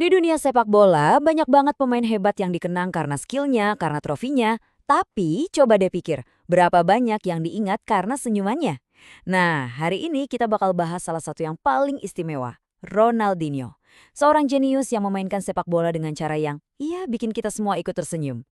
Di dunia sepak bola, banyak banget pemain hebat yang dikenang karena skillnya, karena trofinya. Tapi coba deh pikir, berapa banyak yang diingat karena senyumannya? Nah, hari ini kita bakal bahas salah satu yang paling istimewa, Ronaldinho. Seorang jenius yang memainkan sepak bola dengan cara yang, iya, bikin kita semua ikut tersenyum.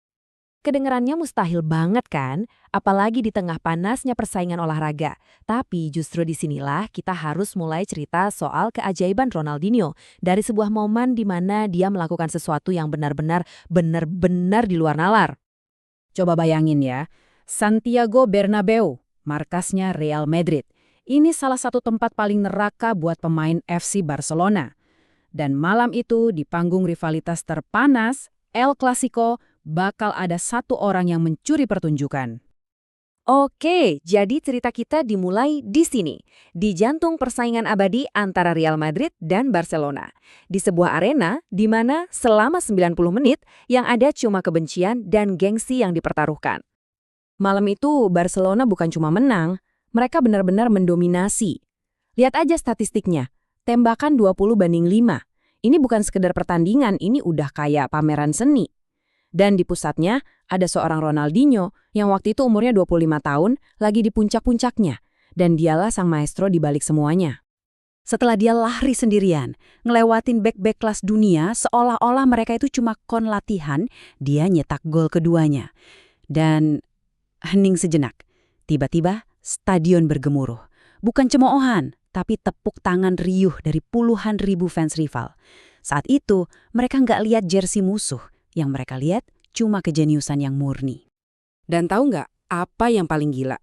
Kedengarannya mustahil banget kan? Apalagi di tengah panasnya persaingan olahraga. Tapi justru disinilah kita harus mulai cerita soal keajaiban Ronaldinho. Dari sebuah momen di mana dia melakukan sesuatu yang benar-benar di luar nalar. Coba bayangin ya, Santiago Bernabeu, markasnya Real Madrid. Ini salah satu tempat paling neraka buat pemain FC Barcelona. Dan malam itu di panggung rivalitas terpanas, El Clasico, bakal ada satu orang yang mencuri pertunjukan. Oke, jadi cerita kita dimulai di sini, di jantung persaingan abadi antara Real Madrid dan Barcelona. Di sebuah arena di mana selama 90 menit yang ada cuma kebencian dan gengsi yang dipertaruhkan. Malam itu Barcelona bukan cuma menang, mereka benar-benar mendominasi. Lihat aja statistiknya, tembakan 20-5. Ini bukan sekedar pertandingan, ini udah kayak pameran seni. Dan di pusatnya ada seorang Ronaldinho yang waktu itu umurnya 25 tahun, lagi di puncak-puncaknya. Dan dialah sang maestro di balik semuanya. Setelah dia lari sendirian, ngelewatin bek-bek kelas dunia, seolah-olah mereka itu cuma kon latihan, dia nyetak gol keduanya. Dan hening sejenak, tiba-tiba stadion bergemuruh. Bukan cemoohan, tapi tepuk tangan riuh dari puluhan ribu fans rival. Saat itu, mereka nggak lihat jersey musuh. Yang mereka lihat cuma kejeniusan yang murni. Dan tahu nggak apa yang paling gila?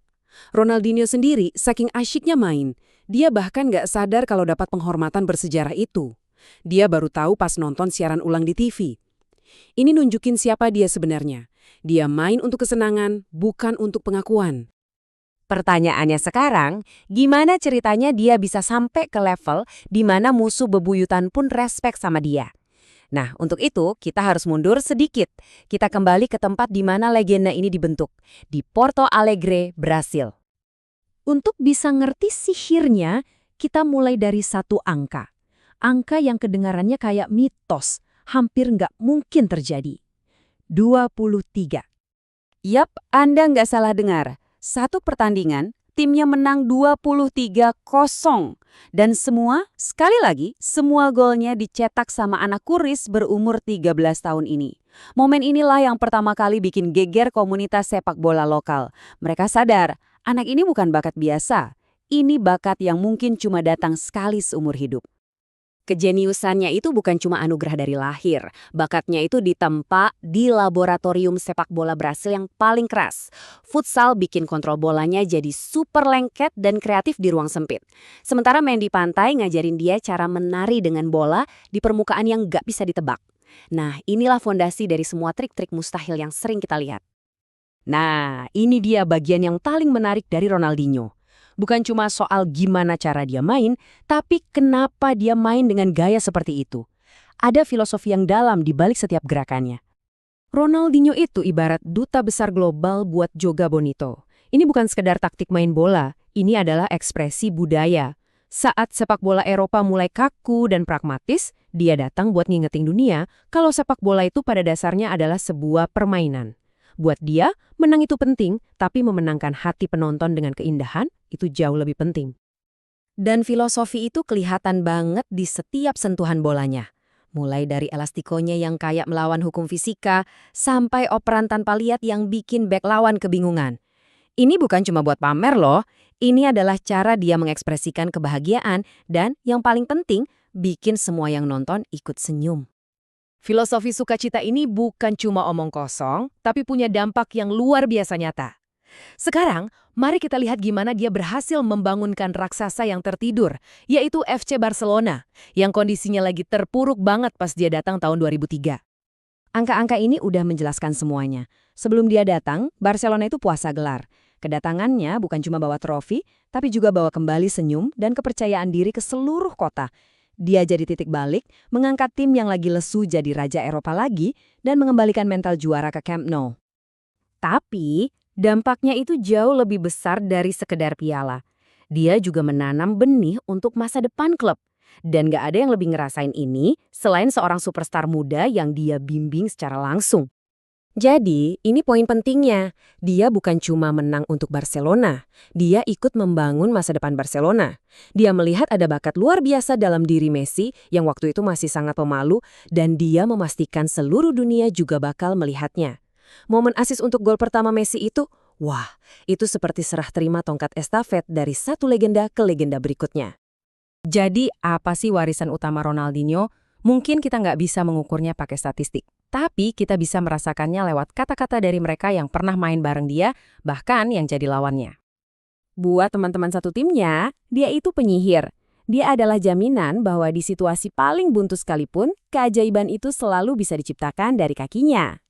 Ronaldinho sendiri saking asyiknya main, dia bahkan nggak sadar kalau dapat penghormatan bersejarah itu. Dia baru tahu pas nonton siaran ulang di TV. Ini nunjukin siapa dia sebenarnya. Dia main untuk kesenangan, bukan untuk pengakuan. Pertanyaannya sekarang, gimana ceritanya dia bisa sampai ke level di mana musuh bebuyutan pun respek sama dia? Nah, untuk itu kita harus mundur sedikit. Kita kembali ke tempat di mana legenda ini dibentuk, di Porto Alegre, Brasil. Untuk bisa ngerti sihirnya, kita mulai dari satu angka. Angka yang kedengarannya kayak mitos, hampir nggak mungkin terjadi. 23. Yap, Anda nggak salah dengar. Satu pertandingan, timnya menang 23-0. Dan sekali lagi, semua golnya dicetak sama anak kuris berumur 13 tahun ini. Momen inilah yang pertama kali bikin geger komunitas sepak bola lokal. Mereka sadar, anak ini bukan bakat biasa. Ini bakat yang mungkin cuma datang sekali seumur hidup. Kejeniusannya itu bukan cuma anugerah dari lahir. Bakatnya itu ditempa di laboratorium sepak bola Brasil yang paling keras. Futsal bikin kontrol bolanya jadi super lengket dan kreatif di ruang sempit. Sementara main di pantai ngajarin dia cara menari dengan bola di permukaan yang gak bisa ditebak. Nah, inilah fondasi dari semua trik-trik mustahil yang sering kita lihat. Nah, ini dia bagian yang paling menarik dari Ronaldinho. Bukan cuma soal gimana cara dia main, tapi kenapa dia main dengan gaya seperti itu. Ada filosofi yang dalam di balik setiap gerakannya. Ronaldinho itu ibarat duta besar global buat Joga Bonito. Ini bukan sekedar taktik main bola, ini adalah ekspresi budaya. Saat sepak bola Eropa mulai kaku dan pragmatis, dia datang buat ngingetin dunia kalau sepak bola itu pada dasarnya adalah sebuah permainan. Buat dia, menang itu penting, tapi memenangkan hati penonton dengan keindahan itu jauh lebih penting. Dan filosofi itu kelihatan banget di setiap sentuhan bolanya. Mulai dari elastikonya yang kayak melawan hukum fisika, sampai operan tanpa lihat yang bikin bek lawan kebingungan. Ini bukan cuma buat pamer loh, ini adalah cara dia mengekspresikan kebahagiaan dan yang paling penting, bikin semua yang nonton ikut senyum. Filosofi sukacita ini bukan cuma omong kosong, tapi punya dampak yang luar biasa nyata. Sekarang, mari kita lihat gimana dia berhasil membangunkan raksasa yang tertidur, yaitu FC Barcelona, yang kondisinya lagi terpuruk banget pas dia datang tahun 2003. Angka-angka ini udah menjelaskan semuanya. Sebelum dia datang, Barcelona itu puasa gelar. Kedatangannya bukan cuma bawa trofi, tapi juga bawa kembali senyum dan kepercayaan diri ke seluruh kota. Dia jadi titik balik, mengangkat tim yang lagi lesu jadi raja Eropa lagi, dan mengembalikan mental juara ke Camp Nou. Tapi, dampaknya itu jauh lebih besar dari sekedar piala. Dia juga menanam benih untuk masa depan klub. Dan gak ada yang lebih ngerasain ini selain seorang superstar muda yang dia bimbing secara langsung. Jadi, ini poin pentingnya. Dia bukan cuma menang untuk Barcelona. Dia ikut membangun masa depan Barcelona. Dia melihat ada bakat luar biasa dalam diri Messi yang waktu itu masih sangat pemalu dan dia memastikan seluruh dunia juga bakal melihatnya. Momen asis untuk gol pertama Messi itu, wah, itu seperti serah terima tongkat estafet dari satu legenda ke legenda berikutnya. Jadi, apa sih warisan utama Ronaldinho? Mungkin kita nggak bisa mengukurnya pakai statistik, tapi kita bisa merasakannya lewat kata-kata dari mereka yang pernah main bareng dia, bahkan yang jadi lawannya. Buat teman-teman satu timnya, dia itu penyihir. Dia adalah jaminan bahwa di situasi paling buntu sekalipun, keajaiban itu selalu bisa diciptakan dari kakinya.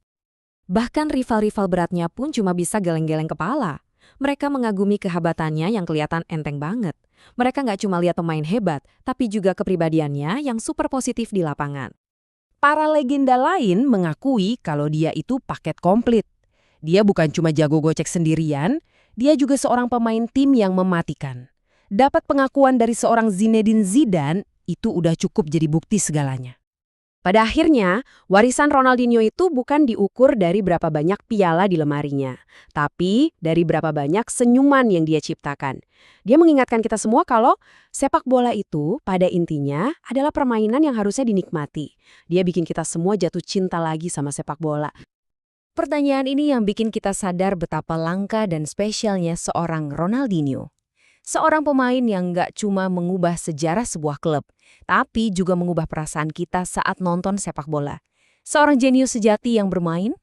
Bahkan rival-rival beratnya pun cuma bisa geleng-geleng kepala. Mereka mengagumi kehebatannya yang kelihatan enteng banget. Mereka nggak cuma lihat pemain hebat, tapi juga kepribadiannya yang super positif di lapangan. Para legenda lain mengakui kalau dia itu paket komplit. Dia bukan cuma jago gocek sendirian, dia juga seorang pemain tim yang mematikan. Dapat pengakuan dari seorang Zinedine Zidane, itu udah cukup jadi bukti segalanya. Pada akhirnya, warisan Ronaldinho itu bukan diukur dari berapa banyak piala di lemarinya, tapi dari berapa banyak senyuman yang dia ciptakan. Dia mengingatkan kita semua kalau sepak bola itu pada intinya adalah permainan yang harusnya dinikmati. Dia bikin kita semua jatuh cinta lagi sama sepak bola. Pertanyaan ini yang bikin kita sadar betapa langka dan spesialnya seorang Ronaldinho. Seorang pemain yang nggak cuma mengubah sejarah sebuah klub, tapi juga mengubah perasaan kita saat nonton sepak bola. Seorang jenius sejati yang bermain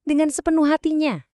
dengan sepenuh hatinya.